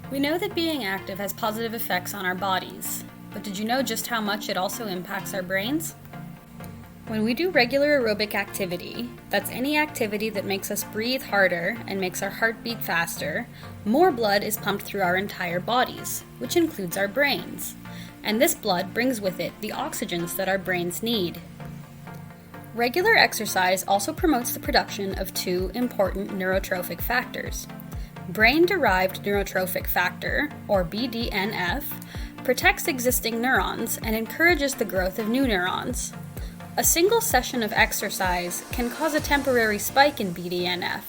We know that being active has positive effects on our bodies, but did you know just how much it also impacts our brains? When we do regular aerobic activity, that's any activity that makes us breathe harder and makes our heart beat faster, more blood is pumped through our entire bodies, which includes our brains. And this blood brings with it the oxygens that our brains need. Regular exercise also promotes the production of two important neurotrophic factors. Brain-derived neurotrophic factor, or BDNF, protects existing neurons and encourages the growth of new neurons. A single session of exercise can cause a temporary spike in BDNF,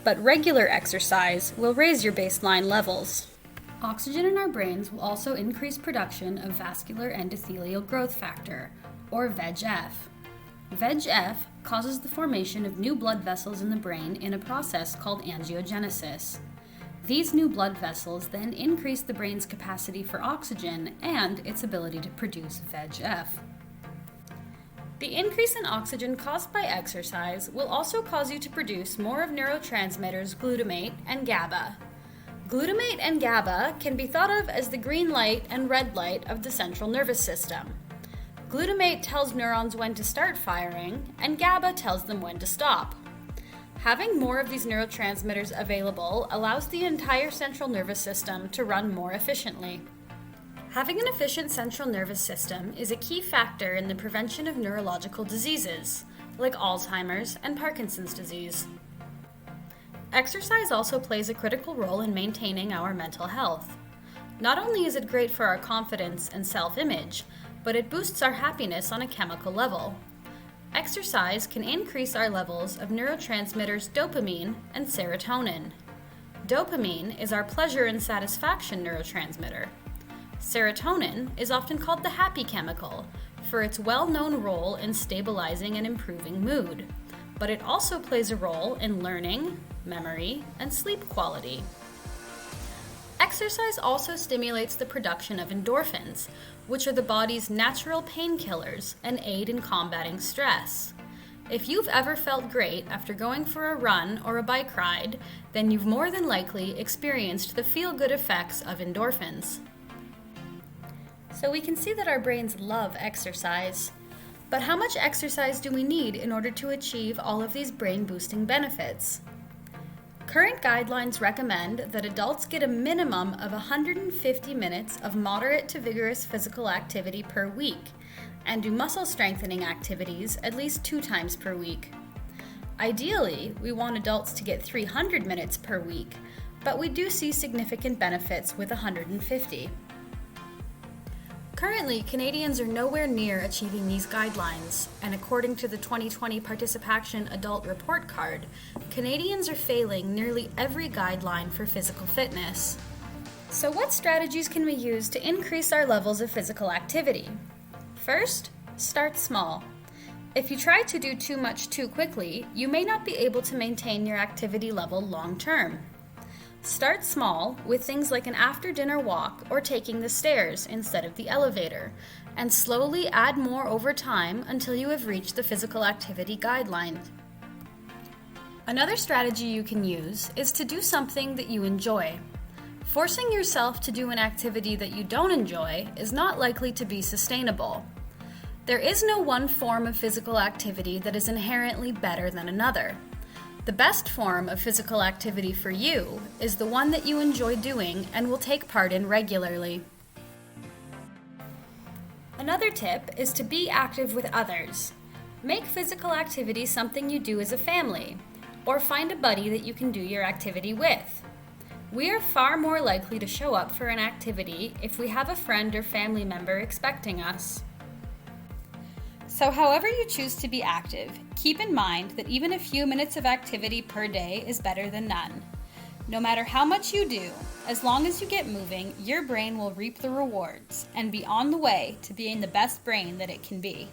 but regular exercise will raise your baseline levels. Oxygen in our brains will also increase production of vascular endothelial growth factor, or VEGF. VEGF causes the formation of new blood vessels in the brain in a process called angiogenesis. These new blood vessels then increase the brain's capacity for oxygen and its ability to produce VEGF. The increase in oxygen caused by exercise will also cause you to produce more of neurotransmitters glutamate and GABA. Glutamate and GABA can be thought of as the green light and red light of the central nervous system. Glutamate tells neurons when to start firing, and GABA tells them when to stop. Having more of these neurotransmitters available allows the entire central nervous system to run more efficiently. Having an efficient central nervous system is a key factor in the prevention of neurological diseases, like Alzheimer's and Parkinson's disease. Exercise also plays a critical role in maintaining our mental health. Not only is it great for our confidence and self-image, but it boosts our happiness on a chemical level. Exercise can increase our levels of neurotransmitters dopamine and serotonin. Dopamine is our pleasure and satisfaction neurotransmitter. Serotonin is often called the happy chemical for its well-known role in stabilizing and improving mood, but it also plays a role in learning, memory, and sleep quality. Exercise also stimulates the production of endorphins, which are the body's natural painkillers and aid in combating stress. If you've ever felt great after going for a run or a bike ride, then you've more than likely experienced the feel-good effects of endorphins. So we can see that our brains love exercise. But how much exercise do we need in order to achieve all of these brain-boosting benefits? Current guidelines recommend that adults get a minimum of 150 minutes of moderate to vigorous physical activity per week and do muscle strengthening activities at least 2 times per week. Ideally, we want adults to get 300 minutes per week, but we do see significant benefits with 150. Currently, Canadians are nowhere near achieving these guidelines, and according to the 2020 Participation Adult Report Card, Canadians are failing nearly every guideline for physical fitness. So what strategies can we use to increase our levels of physical activity? First, start small. If you try to do too much too quickly, you may not be able to maintain your activity level long term. Start small with things like an after-dinner walk or taking the stairs instead of the elevator, and slowly add more over time until you have reached the physical activity guidelines. Another strategy you can use is to do something that you enjoy. Forcing yourself to do an activity that you don't enjoy is not likely to be sustainable. There is no one form of physical activity that is inherently better than another. The best form of physical activity for you is the one that you enjoy doing and will take part in regularly. Another tip is to be active with others. Make physical activity something you do as a family, or find a buddy that you can do your activity with. We are far more likely to show up for an activity if we have a friend or family member expecting us. So however you choose to be active, keep in mind that even a few minutes of activity per day is better than none. No matter how much you do, as long as you get moving, your brain will reap the rewards and be on the way to being the best brain that it can be.